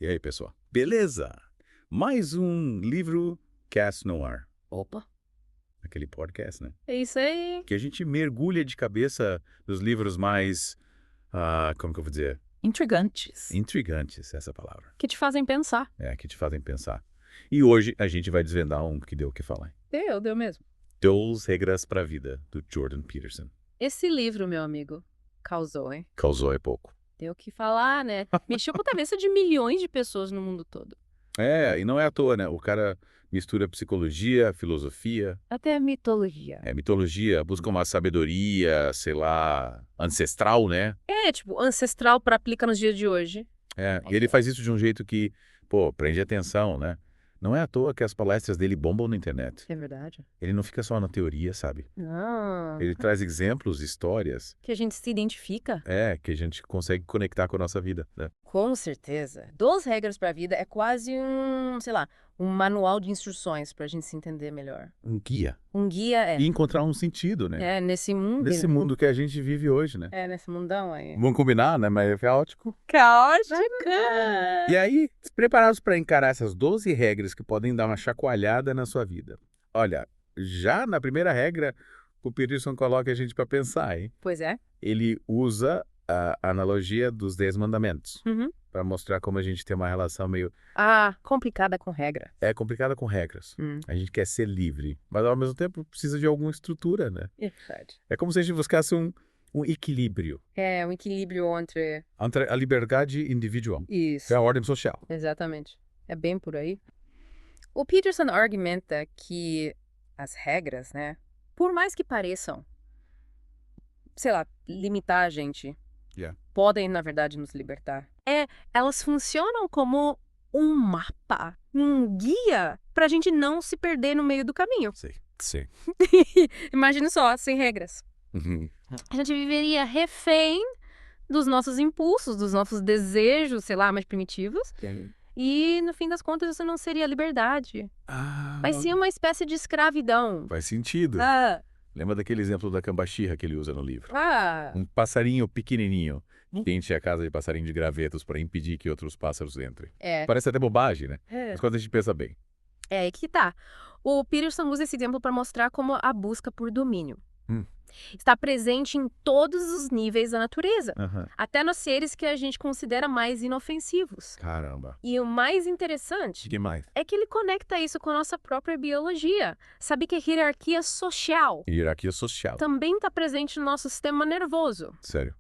E aí, pessoal? Beleza? Mais um livro Cast no Ar. Opa, Aquele podcast, né? é isso aí. Que a gente mergulha de cabeça nos livros mais, como que eu vou dizer? Intrigantes. Intrigantes, essa palavra. Que te fazem pensar. Que te fazem pensar. E hoje a gente vai desvendar um que deu o que falar. Deu mesmo. 12 Regras para a Vida, do Jordan Peterson. Esse livro, meu amigo, causou, hein? Causou é pouco. Deu o que falar, né? Mexeu com a cabeça de milhões de pessoas no mundo todo. E não é à toa, né? O cara mistura psicologia, filosofia, Até mitologia. mitologia, busca uma sabedoria, sei lá, ancestral, né? Tipo, ancestral para aplicar nos dias de hoje. E ele faz isso de um jeito que, prende atenção, né? Não é à toa que as palestras dele bombam na internet. É verdade. Ele não fica só na teoria, sabe? Não. Ele traz exemplos, histórias, Que a gente se identifica. que a gente consegue conectar com a nossa vida, né? Com certeza. 12 regras para a vida é quase um manual de instruções para a gente se entender melhor. Um guia. Um guia E encontrar um sentido, né? nesse mundo. Nesse mundo que a gente vive hoje, né? Nesse mundão aí. Vamos combinar, né? Mas é caótico. Caótica! E aí, preparados para encarar essas 12 regras que podem dar uma chacoalhada na sua vida. Olha, já na primeira regra, o Peterson coloca a gente para pensar, hein? Pois é. Ele usa a analogia dos 10 mandamentos Uhum. para mostrar como a gente tem uma relação meio... Complicada com regra. É complicada com regras. Hum. A gente quer ser livre, mas ao mesmo tempo precisa de alguma estrutura, né? É verdade. É como se a gente buscasse um equilíbrio Um equilíbrio entre... entre a liberdade individual Isso. e a ordem social. Exatamente. É bem por aí. O Peterson argumenta que as regras, né, por mais que pareçam, limitar a gente, podem, na verdade, nos libertar. Elas funcionam como um mapa, um guia pra gente não se perder no meio do caminho. Sim. Imagine só, sem regras. Uhum. A gente viveria refém dos nossos impulsos, dos nossos desejos, mais primitivos. E, no fim das contas, isso não seria liberdade. Vai ser uma espécie de escravidão. Faz sentido. Lembra daquele exemplo da cambaxirra que ele usa no livro? Um passarinho pequenininho que enche a casa de passarinho de gravetos para impedir que outros pássaros entrem. Parece até bobagem, né? Mas quando a gente pensa bem. Aí que tá. O Peterson usa esse exemplo para mostrar como a busca por domínio está presente em todos os níveis da natureza. Até nos seres que a gente considera mais inofensivos. Caramba. E o mais interessante Demais. é que ele conecta isso com a nossa própria biologia. Sabe que a hierarquia social Hierarquia social. também está presente no nosso sistema nervoso. Sério.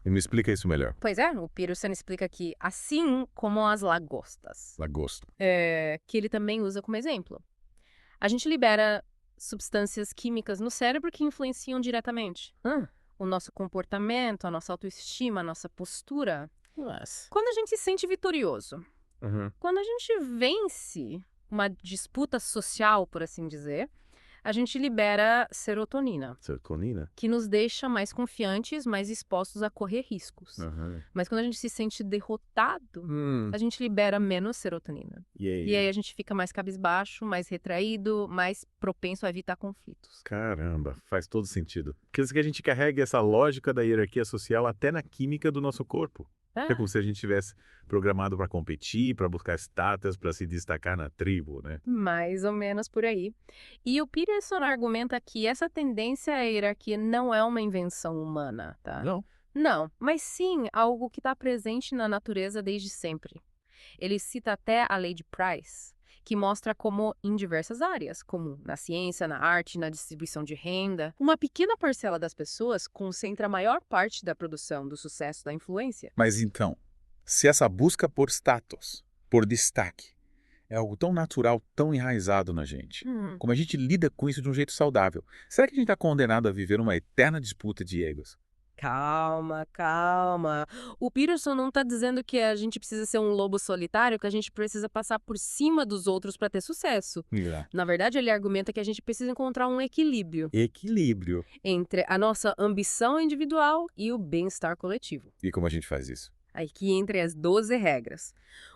E me explica isso melhor. Pois é, o Peterson explica que, assim como as lagostas, Lagosta. que ele também usa como exemplo, a gente libera substâncias químicas no cérebro que influenciam diretamente o nosso comportamento, a nossa autoestima, a nossa postura. Quando a gente se sente vitorioso, quando a gente vence uma disputa social, por assim dizer, a gente libera serotonina. Serotonina? Que nos deixa mais confiantes, mais expostos a correr riscos. Mas quando a gente se sente derrotado, a gente libera menos serotonina. E aí a gente fica mais cabisbaixo, mais retraído, mais propenso a evitar conflitos. Caramba, faz todo sentido. Quer dizer que a gente carrega essa lógica da hierarquia social até na química do nosso corpo. É como se a gente tivesse programado para competir, para buscar status, para se destacar na tribo, né? Mais ou menos por aí. E o Peterson argumenta que essa tendência à hierarquia não é uma invenção humana, tá? Não, mas sim algo que está presente na natureza desde sempre. Ele cita até a lei de Price, que mostra como em diversas áreas, como na ciência, na arte, na distribuição de renda, uma pequena parcela das pessoas concentra a maior parte da produção, do sucesso, da influência. Mas então, se essa busca por status, por destaque, é algo tão natural, tão enraizado na gente, como a gente lida com isso de um jeito saudável, será que a gente está condenado a viver uma eterna disputa de egos? Calma. O Peterson não está dizendo que a gente precisa ser um lobo solitário, que a gente precisa passar por cima dos outros para ter sucesso. Na verdade, ele argumenta que a gente precisa encontrar um equilíbrio. Equilíbrio. Entre a nossa ambição individual e o bem-estar coletivo. E como a gente faz isso? Aqui entre as 12 regras.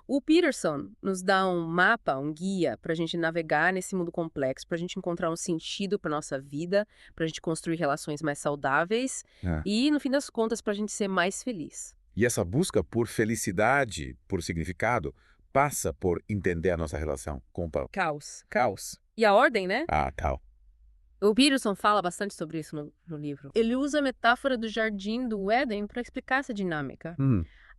O Peterson nos dá um mapa, um guia, para a gente navegar nesse mundo complexo, para a gente encontrar um sentido para nossa vida, para a gente construir relações mais saudáveis e, no fim das contas, para a gente ser mais feliz. E essa busca por felicidade, por significado, passa por entender a nossa relação com o Caos. caos. E a ordem, né? Ah, tal. O Peterson fala bastante sobre isso no livro. Ele usa a metáfora do jardim do Éden para explicar essa dinâmica.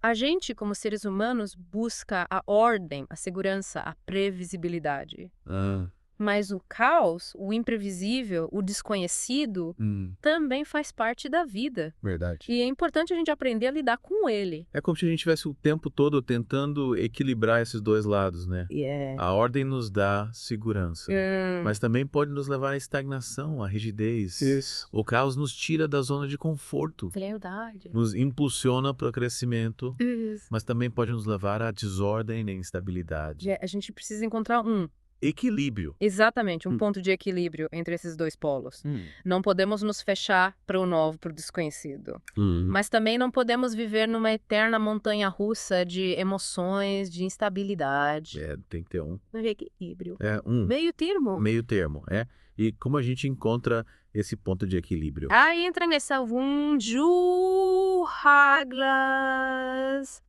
A gente, como seres humanos, busca a ordem, a segurança, a previsibilidade. Mas o caos, o imprevisível, o desconhecido, também faz parte da vida. Verdade. E é importante a gente aprender a lidar com ele. É como se a gente tivesse o tempo todo tentando equilibrar esses dois lados, né? A ordem nos dá segurança, mas também pode nos levar à estagnação, à rigidez. Isso. O caos nos tira da zona de conforto, Verdade. nos impulsiona para o crescimento, Isso. mas também pode nos levar à desordem e instabilidade. A gente precisa encontrar Equilíbrio. exatamente, um ponto de equilíbrio entre esses dois polos. Não podemos nos fechar para o novo, para o desconhecido. Mas também não podemos viver numa eterna montanha-russa de emoções, de instabilidade. Tem que ter um Equilíbrio. meio Meio termo. termo. E como a gente encontra esse ponto de equilíbrio? Aí entra nessa Haglas.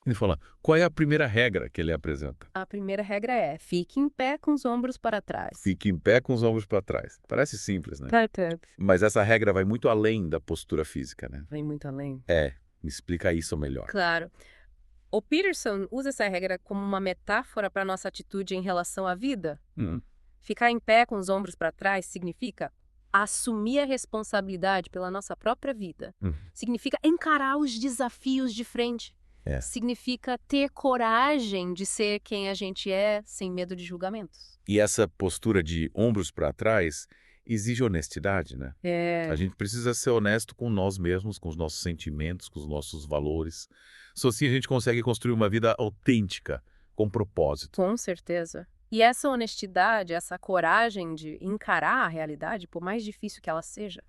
Ele fala, qual é a primeira regra que ele apresenta? A primeira regra é: fique em pé com os ombros para trás. Fique em pé com os ombros para trás. Parece simples, né? Vai Mas essa regra vai muito além da postura física, né? muito além. Me explica isso melhor. Claro. O Peterson usa essa regra como uma metáfora para nossa atitude em relação à vida. Ficar em pé com os ombros para trás significa assumir a responsabilidade pela nossa própria vida. Significa encarar os desafios de frente. Significa ter coragem de ser quem a gente é, sem medo de julgamentos. E essa postura de ombros para trás exige honestidade, né? A gente precisa ser honesto com nós mesmos, com os nossos sentimentos, com os nossos valores. Só assim a gente consegue construir uma vida autêntica, com propósito. Com certeza. E essa honestidade, essa coragem de encarar a realidade, por mais difícil que ela seja,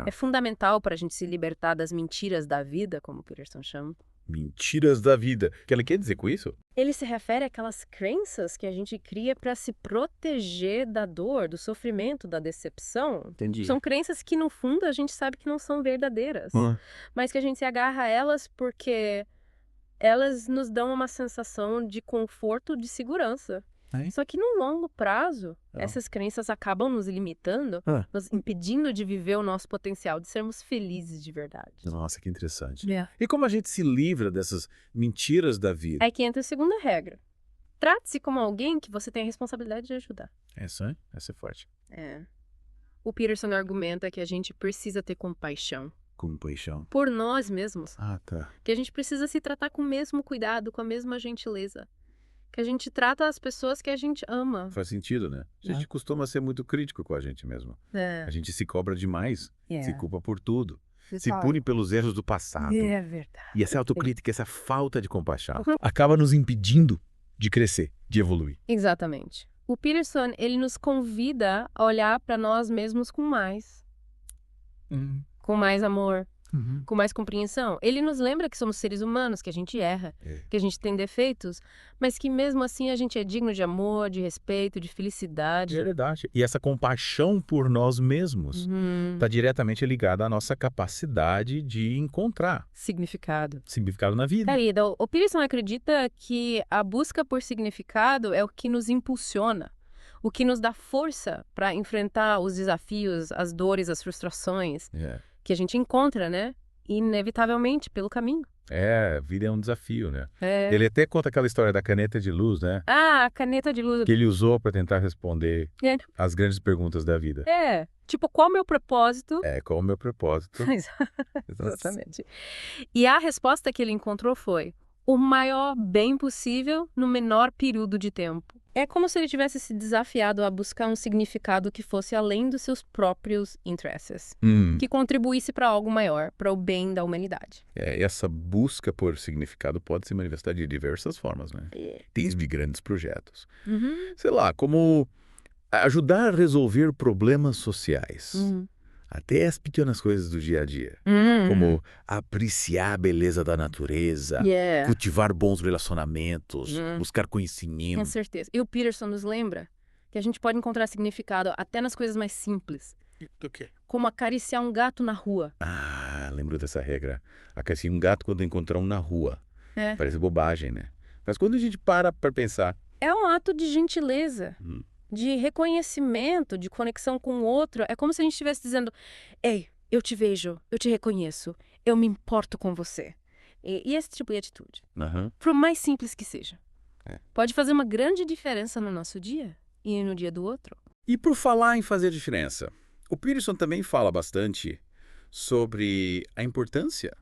é fundamental para a gente se libertar das mentiras da vida, como o Peterson chama. Mentiras da vida. O que ele quer dizer com isso? Ele se refere àquelas crenças que a gente cria para se proteger da dor, do sofrimento, da decepção. Entendi. São crenças que, no fundo, a gente sabe que não são verdadeiras. Mas que a gente se agarra a elas porque elas nos dão uma sensação de conforto, de segurança. Só que, no longo prazo, essas crenças acabam nos limitando, nos impedindo de viver o nosso potencial, de sermos felizes de verdade. Nossa, que interessante. E como a gente se livra dessas mentiras da vida? É que entra a segunda regra. Trate-se como alguém que você tem a responsabilidade de ajudar. Essa é forte. O Peterson argumenta que a gente precisa ter compaixão. Compaixão. Por nós mesmos. Tá. Que a gente precisa se tratar com o mesmo cuidado, com a mesma gentileza. Que a gente trata as pessoas que a gente ama. Faz sentido, né? A gente costuma ser muito crítico com a gente mesmo. A gente se cobra demais, se culpa por tudo, se pune pelos erros do passado. É verdade. E essa autocrítica, essa falta de compaixão, acaba nos impedindo de crescer, de evoluir. Exatamente. O Peterson, ele nos convida a olhar para nós mesmos com mais. Com mais amor. Com mais compreensão. Ele nos lembra que somos seres humanos, que a gente erra, que a gente tem defeitos, mas que mesmo assim a gente é digno de amor, de respeito, de felicidade. É verdade. E essa compaixão por nós mesmos está diretamente ligada à nossa capacidade de encontrar significado na vida. Querida, o Peterson acredita que a busca por significado é o que nos impulsiona, o que nos dá força para enfrentar os desafios, as dores, as frustrações. Que a gente encontra, né? Inevitavelmente, pelo caminho. A vida é um desafio, né? Ele até conta aquela história da caneta de luz, né? A caneta de luz. Que ele usou para tentar responder as grandes perguntas da vida. Tipo, qual é o meu propósito? Qual é o meu propósito? Exatamente. E a resposta que ele encontrou foi: o maior bem possível no menor período de tempo. É como se ele tivesse se desafiado a buscar um significado que fosse além dos seus próprios interesses. Que contribuísse para algo maior, para o bem da humanidade. Essa busca por significado pode se manifestar de diversas formas, né? Desde grandes projetos. Sei lá, como ajudar a resolver problemas sociais. Até as pequenas coisas do dia a dia. Como apreciar a beleza da natureza, cultivar bons relacionamentos, buscar conhecimento. Com certeza. E o Peterson nos lembra que a gente pode encontrar significado até nas coisas mais simples. Do quê? Como acariciar um gato na rua. Ah, lembro dessa regra. Acariciar um gato quando encontrar um na rua. Parece bobagem, né? Mas quando a gente para pensar... É um ato de gentileza, de reconhecimento, de conexão com o outro. É como se a gente estivesse dizendo, ei, eu te vejo, eu te reconheço, eu me importo com você. E esse tipo de atitude. Por mais simples que seja. Pode fazer uma grande diferença no nosso dia e no dia do outro. E por falar em fazer diferença, o Peterson também fala bastante sobre a importância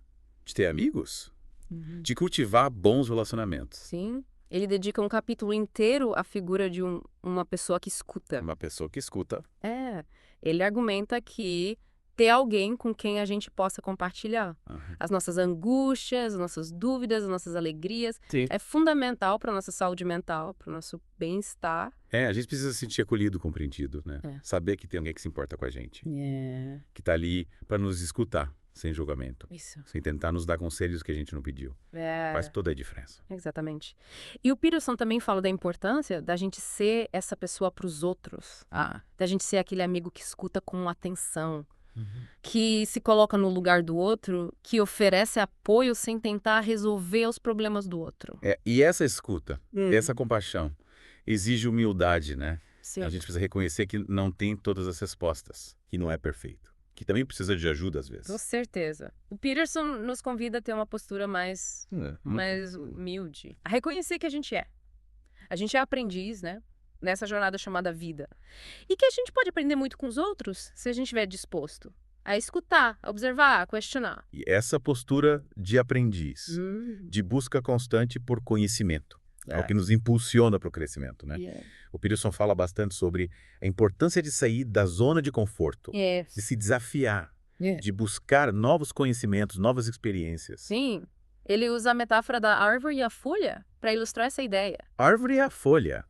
de ter amigos, de cultivar bons relacionamentos. Sim, ele dedica um capítulo inteiro à figura de uma pessoa que escuta. Uma pessoa que escuta. Ele argumenta que ter alguém com quem a gente possa compartilhar as nossas angústias, as nossas dúvidas, as nossas alegrias, é fundamental para a nossa saúde mental, para o nosso bem-estar. A gente precisa se sentir acolhido, compreendido, né? Saber que tem alguém que se importa com a gente. Que está ali para nos escutar, sem julgamento. Isso. Sem tentar nos dar conselhos que a gente não pediu. Faz toda a diferença. Exatamente. E o Peterson também fala da importância da gente ser essa pessoa para os outros. Da gente ser aquele amigo que escuta com atenção. Que se coloca no lugar do outro, que oferece apoio sem tentar resolver os problemas do outro. E essa escuta, essa compaixão, exige humildade, né? Sim. A gente precisa reconhecer que não tem todas as respostas, que não é perfeito, que também precisa de ajuda às vezes. Com certeza. O Peterson nos convida a ter uma postura mais humilde. A reconhecer que a gente é. A gente é aprendiz, né? Nessa jornada chamada vida. E que a gente pode aprender muito com os outros se a gente estiver disposto a escutar, a observar, a questionar. E essa postura de aprendiz, de busca constante por conhecimento, é o que nos impulsiona para o crescimento, né? O Peterson fala bastante sobre a importância de sair da zona de conforto, de se desafiar, de buscar novos conhecimentos, novas experiências. Sim. Ele usa a metáfora da árvore e a folha para ilustrar essa ideia. Árvore e a folha.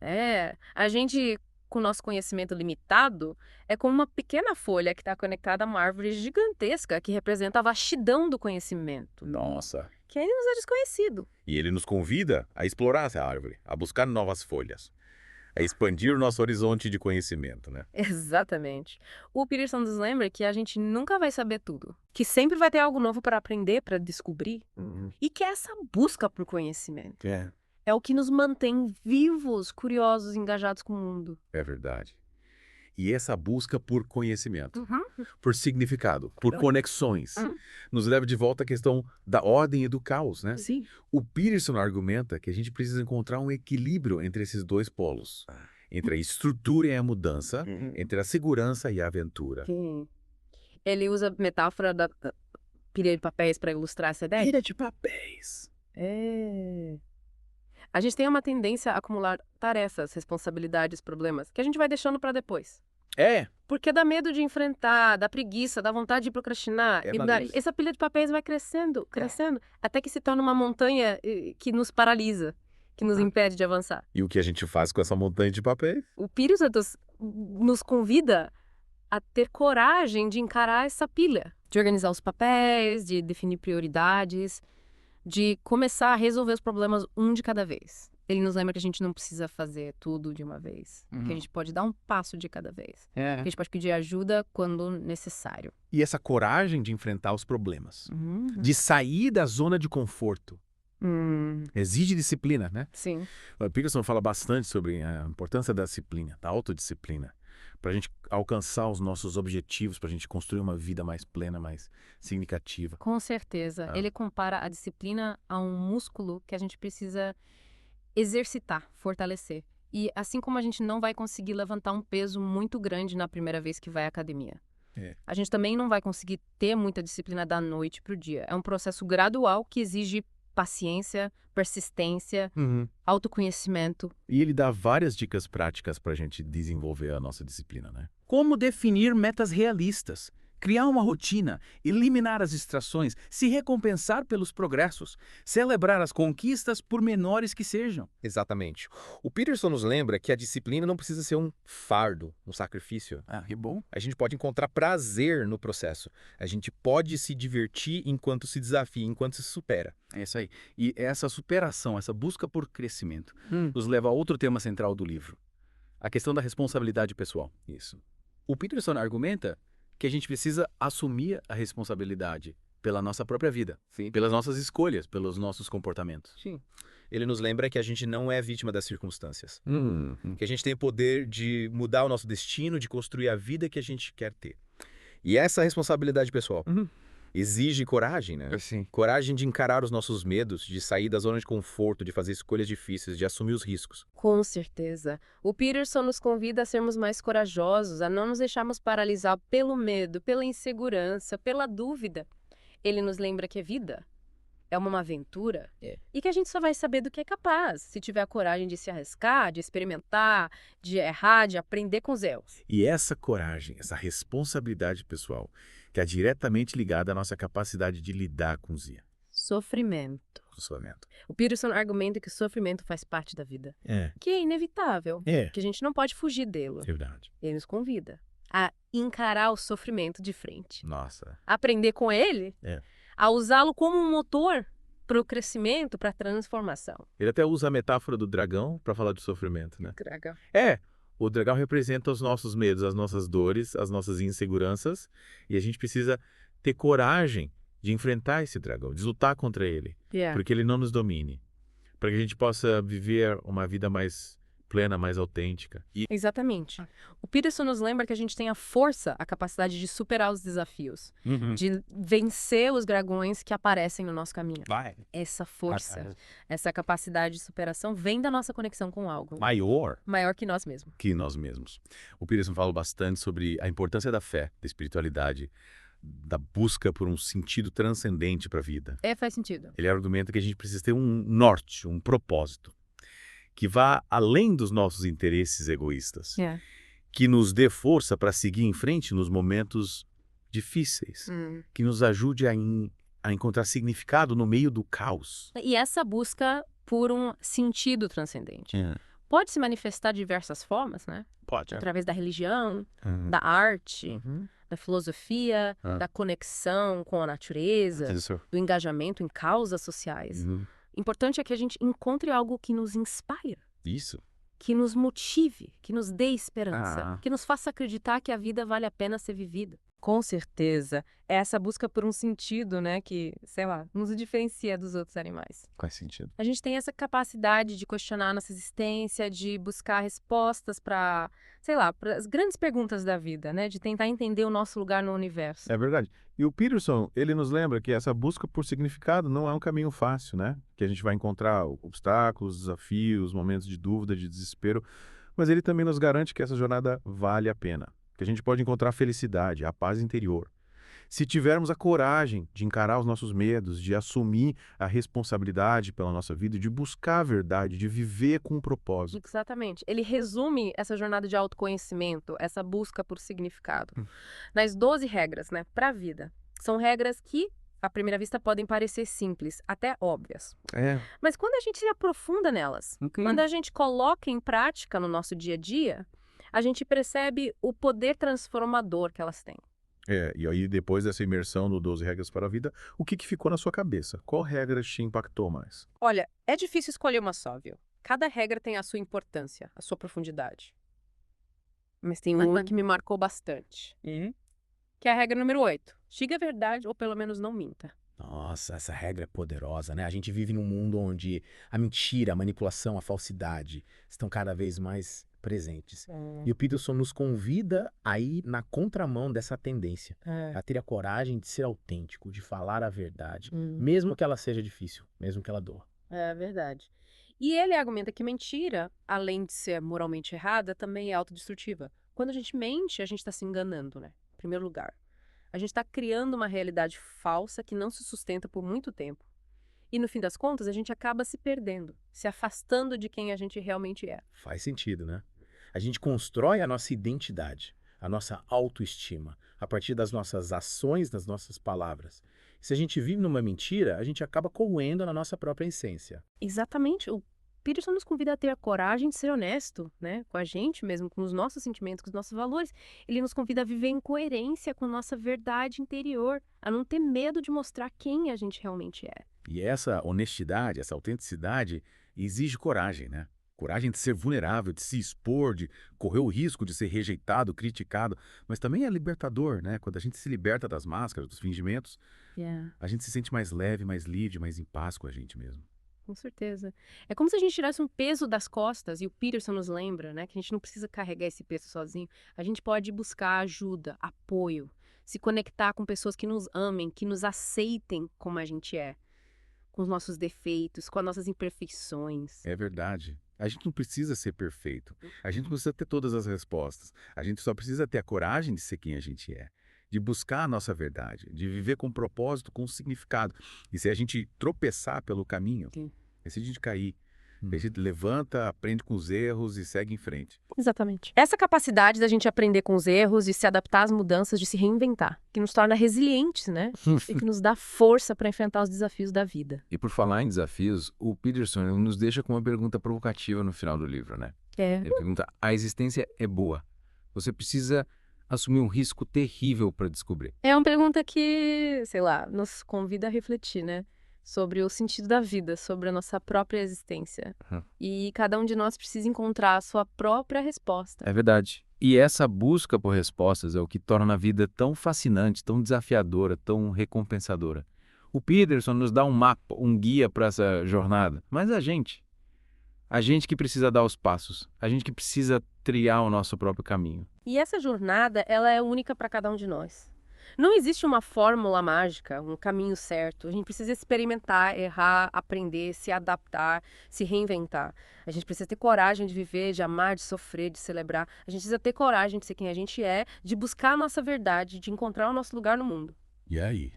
A gente, com o nosso conhecimento limitado, é como uma pequena folha que está conectada a uma árvore gigantesca que representa a vastidão do conhecimento. Nossa. Que ainda nos é desconhecido. E ele nos convida a explorar essa árvore, a buscar novas folhas, a expandir o nosso horizonte de conhecimento, né? Exatamente. O Peterson nos lembra que a gente nunca vai saber tudo, que sempre vai ter algo novo para aprender, para descobrir, e que essa busca por conhecimento é o que nos mantém vivos, curiosos, engajados com o mundo. É verdade. E essa busca por conhecimento, por significado, por conexões, nos leva de volta à questão da ordem e do caos, né? Sim. O Peterson argumenta que a gente precisa encontrar um equilíbrio entre esses dois polos. Entre a estrutura e a mudança, entre a segurança e a aventura. Sim. Ele usa a metáfora da pilha de papéis para ilustrar essa ideia. Pilha de papéis. A gente tem uma tendência a acumular tarefas, responsabilidades, problemas, que a gente vai deixando para depois. Porque dá medo de enfrentar, dá preguiça, dá vontade de procrastinar. Essa pilha de papéis vai crescendo, até que se torna uma montanha que nos paralisa, que nos impede de avançar. E o que a gente faz com essa montanha de papéis? O Peterson nos convida a ter coragem de encarar essa pilha, de organizar os papéis, de definir prioridades, de começar a resolver os problemas um de cada vez. Ele nos lembra que a gente não precisa fazer tudo de uma vez, que a gente pode dar um passo de cada vez, que a gente pode pedir ajuda quando necessário. E essa coragem de enfrentar os problemas, de sair da zona de conforto, exige disciplina, né? Sim. O Peterson fala bastante sobre a importância da disciplina, da autodisciplina, para a gente alcançar os nossos objetivos, para a gente construir uma vida mais plena, mais significativa. Com certeza. Ele compara a disciplina a um músculo que a gente precisa exercitar, fortalecer. E assim como a gente não vai conseguir levantar um peso muito grande na primeira vez que vai à academia, a gente também não vai conseguir ter muita disciplina da noite para o dia. É um processo gradual que exige paciência, persistência, autoconhecimento. E ele dá várias dicas práticas para a gente desenvolver a nossa disciplina, né? Como definir metas realistas, criar uma rotina, eliminar as distrações, se recompensar pelos progressos, celebrar as conquistas por menores que sejam. Exatamente. O Peterson nos lembra que a disciplina não precisa ser um fardo, um sacrifício. Que bom. A gente pode encontrar prazer no processo. A gente pode se divertir enquanto se desafia, enquanto se supera. É isso aí. E essa superação, essa busca por crescimento, nos leva a outro tema central do livro. A questão da responsabilidade pessoal. Isso. O Peterson argumenta que a gente precisa assumir a responsabilidade pela nossa própria vida, pelas nossas escolhas, pelos nossos comportamentos. Sim. Ele nos lembra que a gente não é vítima das circunstâncias. Que a gente tem o poder de mudar o nosso destino, de construir a vida que a gente quer ter. E essa responsabilidade pessoal exige coragem, né? Coragem de encarar os nossos medos, de sair da zona de conforto, de fazer escolhas difíceis, de assumir os riscos. Com certeza. O Peterson nos convida a sermos mais corajosos, a não nos deixarmos paralisar pelo medo, pela insegurança, pela dúvida. Ele nos lembra que a vida é uma aventura e que a gente só vai saber do que é capaz se tiver a coragem de se arriscar, de experimentar, de errar, de aprender com os erros. E essa coragem, essa responsabilidade pessoal, que é diretamente ligada à nossa capacidade de lidar com o Sofrimento. sofrimento. O Peterson argumenta que o sofrimento faz parte da vida, que é inevitável, que a gente não pode fugir dele. Verdade. Ele nos convida a encarar o sofrimento de frente. Nossa. Aprender com ele, a usá-lo como um motor para o crescimento, para a transformação. Ele até usa a metáfora do dragão para falar de sofrimento, né? Dragão. O dragão representa os nossos medos, as nossas dores, as nossas inseguranças, e a gente precisa ter coragem de enfrentar esse dragão, de lutar contra ele, porque ele não nos domine, para que a gente possa viver uma vida mais plena, mais autêntica. Exatamente. O Peterson nos lembra que a gente tem a força, a capacidade de superar os desafios, de vencer os dragões que aparecem no nosso caminho. Essa força, essa capacidade de superação vem da nossa conexão com algo maior que nós mesmos. O Peterson fala bastante sobre a importância da fé, da espiritualidade, da busca por um sentido transcendente para a vida. Faz sentido. Ele argumenta que a gente precisa ter um norte, um propósito, que vá além dos nossos interesses egoístas, que nos dê força para seguir em frente nos momentos difíceis, que nos ajude a encontrar significado no meio do caos. E essa busca por um sentido transcendente pode se manifestar de diversas formas, né? Pode. Através da religião, da arte, da filosofia, da conexão com a natureza, do engajamento em causas sociais. Importante é que a gente encontre algo que nos inspire. Isso. Que nos motive, que nos dê esperança, que nos faça acreditar que a vida vale a pena ser vivida. Com certeza. É essa busca por um sentido, né, que, sei lá, nos diferencia dos outros animais. Faz sentido. A gente tem essa capacidade de questionar a nossa existência, de buscar respostas para, sei lá, para as grandes perguntas da vida, né, de tentar entender o nosso lugar no universo. É verdade. E o Peterson, ele nos lembra que essa busca por significado não é um caminho fácil, né? Que a gente vai encontrar obstáculos, desafios, momentos de dúvida, de desespero, mas ele também nos garante que essa jornada vale a pena. Que a gente pode encontrar a felicidade, a paz interior. Se tivermos a coragem de encarar os nossos medos, de assumir a responsabilidade pela nossa vida, de buscar a verdade, de viver com um propósito. Exatamente. Ele resume essa jornada de autoconhecimento, essa busca por significado, nas 12 regras, né, para a vida. São regras que, à primeira vista, podem parecer simples, até óbvias. Mas quando a gente se aprofunda nelas, quando a gente coloca em prática no nosso dia a dia, a gente percebe o poder transformador que elas têm. E aí depois dessa imersão no 12 regras para a vida, o que ficou na sua cabeça? Qual regra te impactou mais? Olha, é difícil escolher uma só, viu? Cada regra tem a sua importância, a sua profundidade. Mas tem uma que me marcou bastante. Que é a regra número 8. Diga a verdade ou pelo menos não minta. Nossa, essa regra é poderosa, né? A gente vive num mundo onde a mentira, a manipulação, a falsidade estão cada vez mais presentes. E o Peterson nos convida a ir na contramão dessa tendência, a ter a coragem de ser autêntico, de falar a verdade, mesmo que ela seja difícil, mesmo que ela doa. É verdade. E ele argumenta que mentira, além de ser moralmente errada, também é autodestrutiva. Quando a gente mente, a gente está se enganando, né? Em primeiro lugar. A gente está criando uma realidade falsa que não se sustenta por muito tempo. E no fim das contas, a gente acaba se perdendo, se afastando de quem a gente realmente é. Faz sentido, né? A gente constrói a nossa identidade, a nossa autoestima, a partir das nossas ações, das nossas palavras. Se a gente vive numa mentira, a gente acaba corroendo na nossa própria essência. Exatamente. O Peterson nos convida a ter a coragem de ser honesto, né? Com a gente mesmo, com os nossos sentimentos, com os nossos valores. Ele nos convida a viver em coerência com a nossa verdade interior, a não ter medo de mostrar quem a gente realmente é. E essa honestidade, essa autenticidade exige coragem, né? coragem de ser vulnerável, de se expor, de correr o risco de ser rejeitado, criticado, mas também é libertador, né? Quando a gente se liberta das máscaras, dos fingimentos, a gente se sente mais leve, mais livre, mais em paz com a gente mesmo. Com certeza. É como se a gente tirasse um peso das costas, e o Peterson nos lembra, né, que a gente não precisa carregar esse peso sozinho. A gente pode buscar ajuda, apoio, se conectar com pessoas que nos amem, que nos aceitem como a gente é, com os nossos defeitos, com as nossas imperfeições. É verdade. A gente não precisa ser perfeito. A gente não precisa ter todas as respostas. A gente só precisa ter a coragem de ser quem a gente é, de buscar a nossa verdade, de viver com propósito, com significado. E se a gente tropeçar pelo caminho, se a gente cair, a gente levanta, aprende com os erros e segue em frente. Exatamente. Essa capacidade da gente aprender com os erros, de se adaptar às mudanças, de se reinventar, que nos torna resilientes, né? E que nos dá força para enfrentar os desafios da vida. E por falar em desafios, o Peterson nos deixa com uma pergunta provocativa no final do livro, né? Ele pergunta: a existência é boa? Você precisa assumir um risco terrível para descobrir. É uma pergunta que, sei lá, nos convida a refletir, né? Sobre o sentido da vida, sobre a nossa própria existência. E cada um de nós precisa encontrar a sua própria resposta. É verdade. E essa busca por respostas é o que torna a vida tão fascinante, tão desafiadora, tão recompensadora. O Peterson nos dá um mapa, um guia para essa jornada. Mas a gente que precisa dar os passos, a gente que precisa trilhar o nosso próprio caminho. E essa jornada, ela é única para cada um de nós. Não existe uma fórmula mágica, um caminho certo. A gente precisa experimentar, errar, aprender, se adaptar, se reinventar. A gente precisa ter coragem de viver, de amar, de sofrer, de celebrar. A gente precisa ter coragem de ser quem a gente é, de buscar a nossa verdade, de encontrar o nosso lugar no mundo. E aí?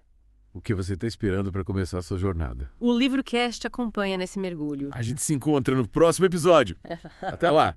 O que você está esperando para começar a sua jornada? O LivroCast te acompanha nesse mergulho. A gente se encontra no próximo episódio. Até lá!